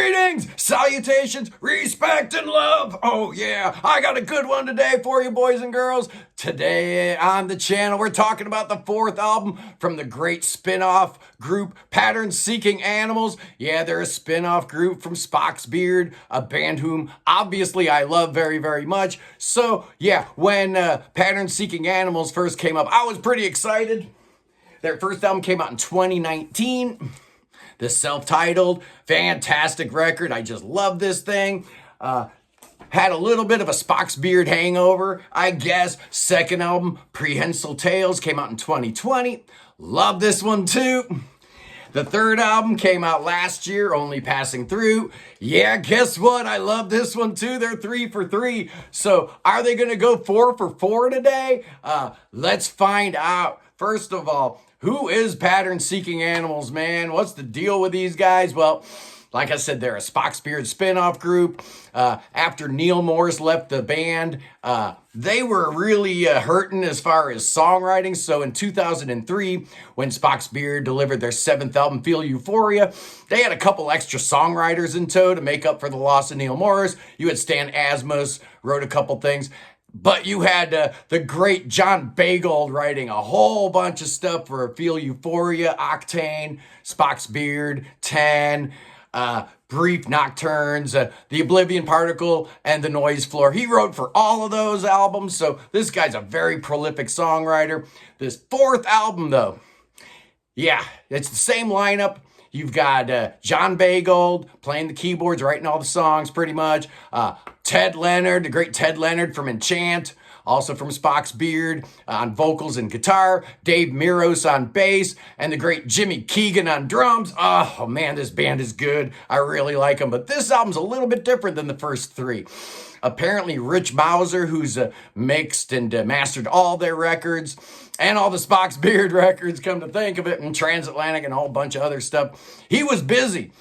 Greetings, salutations, respect, and love. Oh, yeah, I got a good one today for you, boys and girls. Today on the channel, we're talking about the fourth album from the great spin-off group Pattern Seeking Animals. Yeah, they're a spin-off group from Spock's Beard, a band whom obviously I love very, very much. So, yeah, when Pattern Seeking Animals first came up, I was pretty excited. Their first album came out in 2019. The self-titled, fantastic record. I just love this thing. Had a little bit of a Spock's Beard hangover, I guess. Second album, Prehensile Tales, came out in 2020. Love this one too. The third album came out last year, Only Passing Through. Yeah, guess what? I love this one too. They're 3 for 3. So are they going to go 4 for 4 today? Let's find out. First of all, who is Pattern Seeking Animals, man? What's the deal with these guys? Well, like I said, they're a Spock's Beard spin-off group. After Neil Morris left the band, they were really hurting as far as songwriting. So in 2003, when Spock's Beard delivered their 7th album, Feel Euphoria, they had a couple extra songwriters in tow to make up for the loss of Neil Morris. You had Stan Asmus, wrote a couple things. But you had the great John Baygold writing a whole bunch of stuff for Feel Euphoria, Octane, Spock's Beard, 10, Brief Nocturnes, The Oblivion Particle, and The Noise Floor. He wrote for all of those albums, so this guy's a very prolific songwriter. This fourth album, though, yeah, it's the same lineup. You've got John Baygold playing the keyboards, writing all the songs pretty much. Ted Leonard, the great Ted Leonard from Enchant, also from Spock's Beard, on vocals and guitar. Dave Miros on bass, and the great Jimmy Keegan on drums. Oh man, this band is good. I really like them, but this album's a little bit different than the first three. Apparently, Rich Mauser, who's mixed and mastered all their records and all the Spock's Beard records, come to think of it, and Transatlantic and a whole bunch of other stuff, he was busy.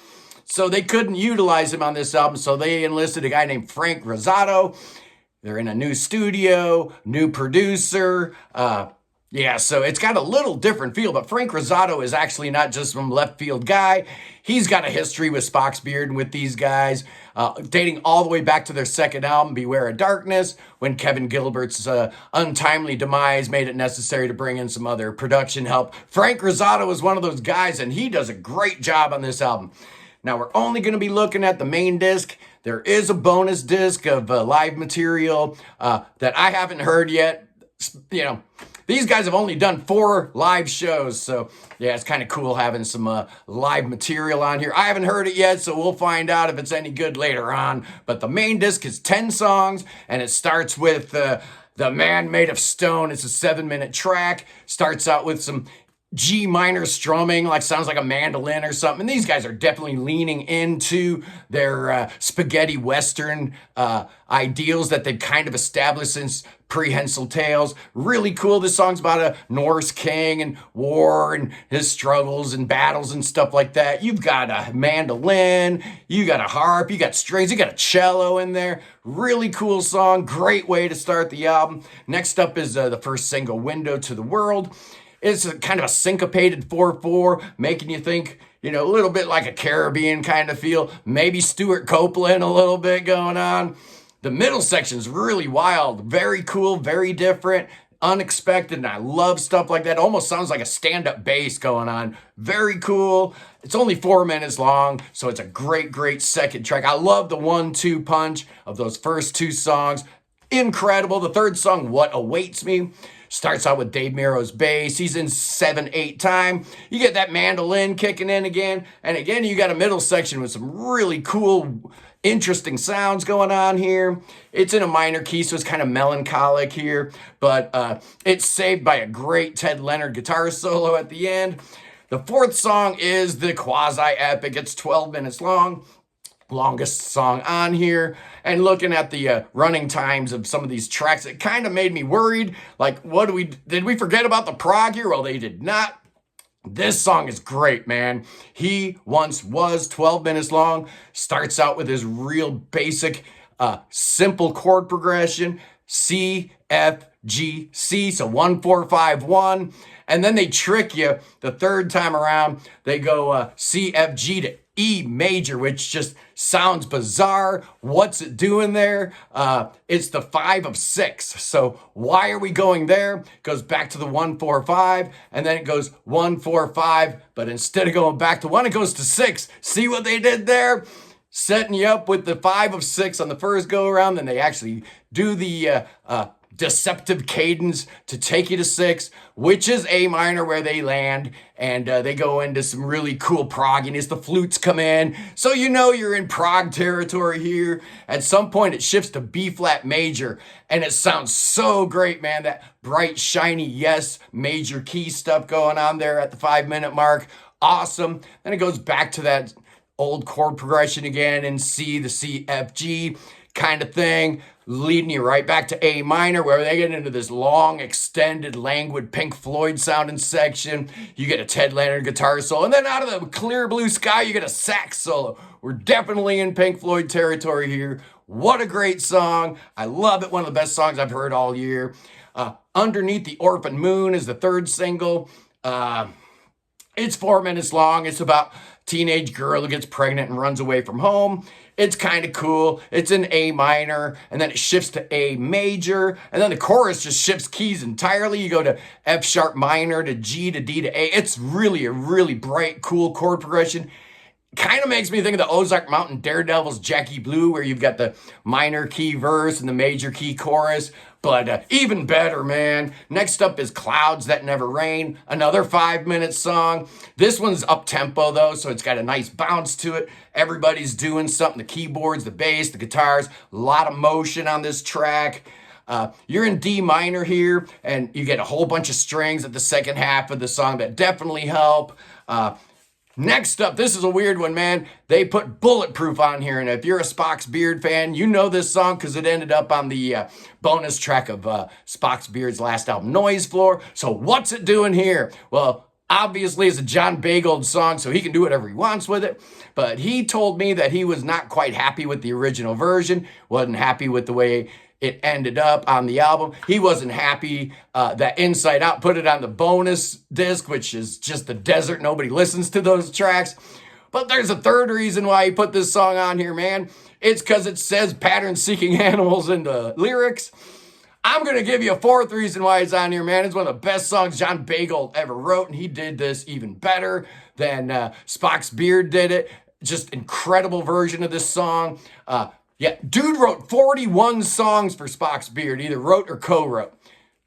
So they couldn't utilize him on this album, so they enlisted a guy named Frank Rosato. They're in a new studio, new producer. Yeah, so it's got a little different feel, but Frank Rosato is actually not just some left field guy. He's got a history with Spock's Beard and with these guys, dating all the way back to their second album, Beware of Darkness, when Kevin Gilbert's untimely demise made it necessary to bring in some other production help. Frank Rosato is one of those guys, and he does a great job on this album. Now, we're only going to be looking at the main disc. There is a bonus disc of live material that I haven't heard yet. You know, these guys have only done 4 live shows, so yeah, it's kind of cool having some live material on here. I haven't heard it yet, so we'll find out if it's any good later on. But the main disc is 10 songs, and it starts with The Man Made of Stone. It's a 7-minute track. Starts out with some G minor strumming, like sounds like a mandolin or something. And these guys are definitely leaning into their spaghetti western ideals that they've kind of established since Prehensile Tales. Really cool. This song's about a Norse king and war and his struggles and battles and stuff like that. You've got a mandolin, you got a harp, you got strings, you got a cello in there. Really cool song. Great way to start the album. Next up is the first single, Window to the World. It's a kind of a syncopated 4/4, making you think, you know, a little bit like a Caribbean kind of feel. Maybe Stuart Copeland a little bit going on. The middle section's really wild, very cool, very different, unexpected, and I love stuff like that. Almost sounds like a stand-up bass going on. Very cool. It's only 4 minutes long, so it's a great, great second track. I love the 1-2 punch of those first 2 songs. Incredible. The third song, What Awaits Me, starts out with Dave Miro's bass. He's in 7/8 time. You get that mandolin kicking in again. And again, you got a middle section with some really cool, interesting sounds going on here. It's in a minor key, so it's kind of melancholic here. But it's saved by a great Ted Leonard guitar solo at the end. The fourth song is the quasi-epic. It's 12 minutes long. Longest song on here. And looking at the running times of some of these tracks, it kind of made me worried. Like, did we forget about the Prog here? Well, they did not. This song is great, man. He Once Was, 12 minutes long. Starts out with his real basic, simple chord progression. C, F, G, C, so 1, 4, 5, 1. And then they trick you the third time around. They go C, F, G to E major, which just sounds bizarre. What's it doing there? It's the 5 of 6. So why are we going there? It goes back to the 1, 4, 5, and then it goes 1, 4, 5. But instead of going back to 1, it goes to 6. See what they did there? Setting you up with the 5 of 6 on the first go around. Then they actually do the deceptive cadence to take you to 6, which is A minor where they land, and they go into some really cool progginess. The flutes come in, so you know you're in Prog territory here. At some point it shifts to B flat major, and it sounds so great, man. That bright, shiny yes major key stuff going on there at the 5-minute mark. Awesome. Then it goes back to that old chord progression again in C, the C, F, G kind of thing, leading you right back to A minor, where they get into this long, extended, languid Pink Floyd sounding section. You get a Ted Leonard guitar solo, and then out of the clear blue sky, you get a sax solo. We're definitely in Pink Floyd territory here. What a great song. I love it. One of the best songs I've heard all year. Underneath the Orphan Moon is the third single. It's 4 minutes long. It's about a teenage girl who gets pregnant and runs away from home. It's kind of cool. It's in A minor, and then it shifts to A major, and then the chorus just shifts keys entirely. You go to F sharp minor to G to D to A. It's really a really bright, cool chord progression. Kind of makes me think of the Ozark Mountain Daredevils Jackie Blue, where you've got the minor key verse and the major key chorus. But even better, man. Next up is Clouds That Never Rain, another 5-minute song. This one's up-tempo, though, so it's got a nice bounce to it. Everybody's doing something. The keyboards, the bass, the guitars, a lot of motion on this track. You're in D minor here, and you get a whole bunch of strings at the second half of the song that definitely help. Next up, this is a weird one, man. They put Bulletproof on here, and if you're a Spock's Beard fan, you know this song because it ended up on the bonus track of Spock's Beard's last album, Noise Floor. So what's it doing here? Well, obviously it's a John Baygold song, so he can do whatever he wants with it. But he told me that he was not quite happy with the original version, wasn't happy with the way it ended up on the album. He wasn't happy that Inside Out put it on the bonus disc, which is just the desert. Nobody listens to those tracks. But there's a third reason why he put this song on here, man. It's because it says pattern-seeking animals in the lyrics. I'm going to give you a fourth reason why it's on here, man. It's one of the best songs John Baygold ever wrote, and he did this even better than Spock's Beard did it. Just incredible version of this song. Yeah, dude wrote 41 songs for Spock's Beard, either wrote or co-wrote.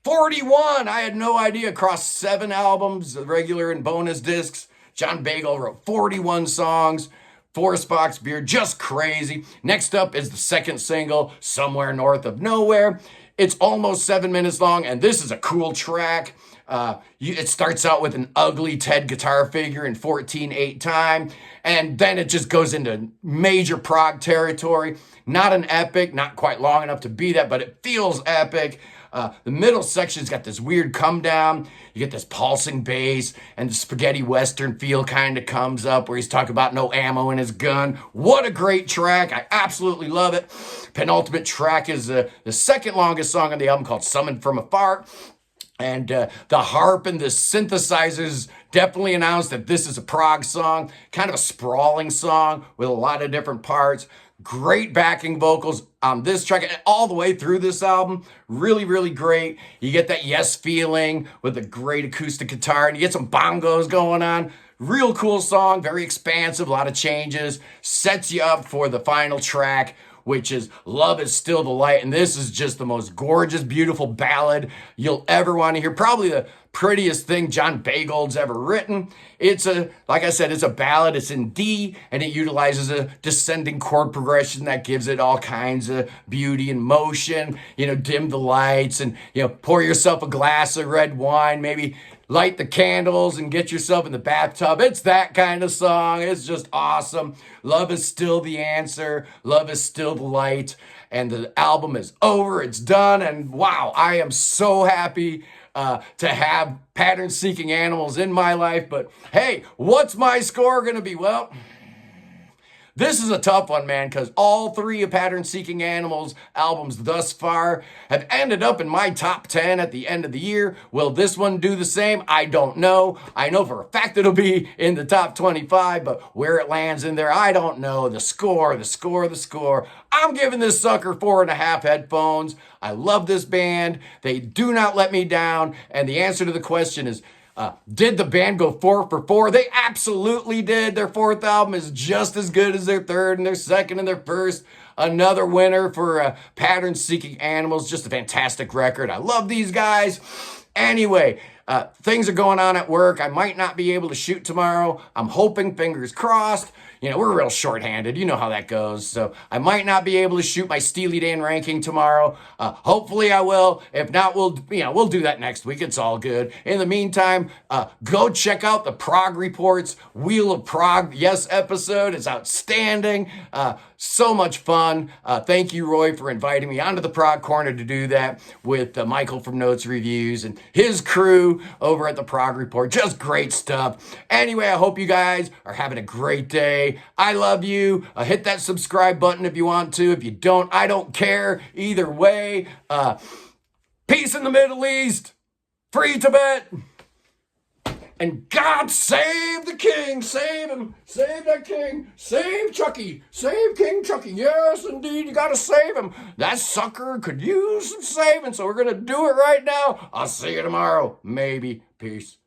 41! I had no idea. Across 7 albums, regular and bonus discs, John Baygold wrote 41 songs for Spock's Beard. Just crazy. Next up is the second single, Somewhere North of Nowhere. It's almost 7 minutes long, and this is a cool track. It starts out with an ugly Ted guitar figure in 14/8 time, and then it just goes into major Prog territory. Not an epic, not quite long enough to be that, but it feels epic. The middle section's got this weird come down. You get this pulsing bass, and the spaghetti western feel kind of comes up where he's talking about no ammo in his gun. What a great track. I absolutely love it. Penultimate track is the second longest song on the album, called Summoned from Afar. And the harp and the synthesizers definitely announced that this is a Prog song, kind of a sprawling song with a lot of different parts. Great backing vocals on this track and all the way through this album. Really, really great. You get that yes feeling with a great acoustic guitar, and you get some bongos going on. Real cool song, very expansive, a lot of changes. Sets you up for the final track, which is Love Is Still the Light. And this is just the most gorgeous, beautiful ballad you'll ever want to hear. Probably the prettiest thing John Baygold's ever written. Like I said, it's a ballad. It's in D, and it utilizes a descending chord progression that gives it all kinds of beauty and motion. Dim the lights and, pour yourself a glass of red wine, maybe light the candles and get yourself in the bathtub. It's that kind of song. It's just awesome. Love is still the answer. Love is still the light. And the album is over. It's done. And wow, I am so happy to have pattern-seeking animals in my life. But hey, what's my score going to be? Well, This is a tough one, man, because all three of Pattern Seeking Animals albums thus far have ended up in my top 10 at the end of the year. Will this one do the same? I don't know. I know for a fact it'll be in the top 25, but where it lands in there, I don't know. The score. I'm giving this sucker 4.5 headphones. I love this band. They do not let me down. And the answer to the question is, did the band go 4 for 4? They absolutely did. Their fourth album is just as good as their third and their second and their first. Another winner for Pattern Seeking Animals. Just a fantastic record. I love these guys. Anyway, things are going on at work. I might not be able to shoot tomorrow. I'm hoping, fingers crossed. You know, we're real shorthanded. You know how that goes. So I might not be able to shoot my Steely Dan ranking tomorrow. Hopefully I will. If not, we'll do that next week. It's all good. In the meantime, go check out the Prog Reports Wheel of Prog Yes episode. It's outstanding. So much fun. Thank you, Roy, for inviting me onto the Prog Corner to do that with Michael from Notes Reviews and his crew over at the Prog Report. Just great stuff. Anyway, I hope you guys are having a great day. I love you. Hit that subscribe button if you want to. If you don't, I don't care. Either way, peace in the Middle East. Free Tibet. And God save the king. Save him. Save that king. Save Chucky. Save King Chucky. Yes, indeed. You got to save him. That sucker could use some saving. So we're going to do it right now. I'll see you tomorrow. Maybe. Peace.